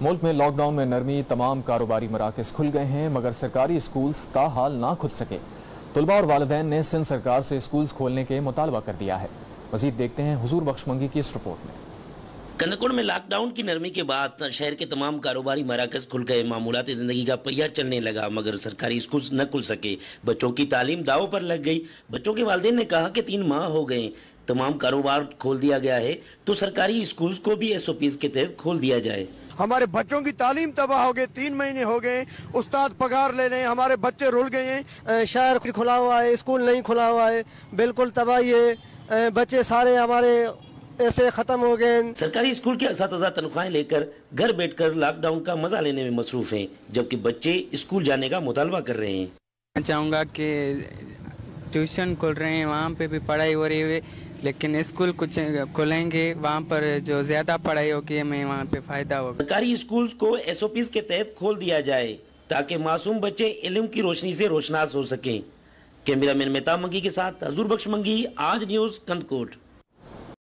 ملک میں lock down میں نرمی، تمام کاروباری مراکز کھل گئے ہیں مگر سرکاری اسکولز تاحال نہ کھل سکے۔ طلباء اور والدین نے سندھ سرکار سے اسکولز کھولنے کے مطالبہ کر دیا ہے۔ مزید دیکھتے ہیں حضور بخش منگی کی اس رپورٹ میں۔ کنکڑ میں لاک ڈاؤن کی نرمی کے بعد شہر کے تمام کاروباری مراکز کھل گئے، معمولات زندگی کا پہیہ چلنے لگا مگر سرکاری اسکولز نہ کھل سکے۔ بچوں کی تعلیم داؤ پر لگ گئی۔ بچوں کے والدین نے کہا کہ 3 ماہ ہو گئے، تمام کاروبار کھول دیا گیا ہے تو سرکاری اسکولز کو بھی SOPs کے تحت کھول دیا جائے۔ ہمارے بچوں کی تعلیم تباہ ہو گئی، 3 مہینے ہو گئے، استاد پگار لے لیں، ہمارے بچے رول گئے ہیں۔ شہر کھلا ہوا ہے، اسکول نہیں کھلا ہوا ہے، بالکل تباہی ہے، بچے سارے ہمارے ایسے ختم ہو گئے۔ سرکاری اسکول کے اساتذہ تنخواہیں لے کر گھر بیٹھ کر لاک ڈاؤن کا مزہ لینے میں مصروف ہیں، جبکہ بچے اسکول جانے کا مطالبہ کر رہے ہیں۔ میں چاہوں گا کہ ٹیوشن کھل رہے ہیں، وہاں پہ بھی پڑھائی ہو رہی ہے، لیکن اسکول کچھ کھلیں گے وہاں پر جو زیادہ پڑھائی ہوگی ہمیں وہاں پہ فائدہ ہوگا۔ سرکاری اسکولز کو SOPs کے تحت کھول دیا جائے تاکہ معصوم بچے علم کی روشنی سے روشناس ہو سکیں۔ کیمرہ مین مہتاب منگی کے ساتھ حضور بخش منگی، آج نیوز، کندکوٹ۔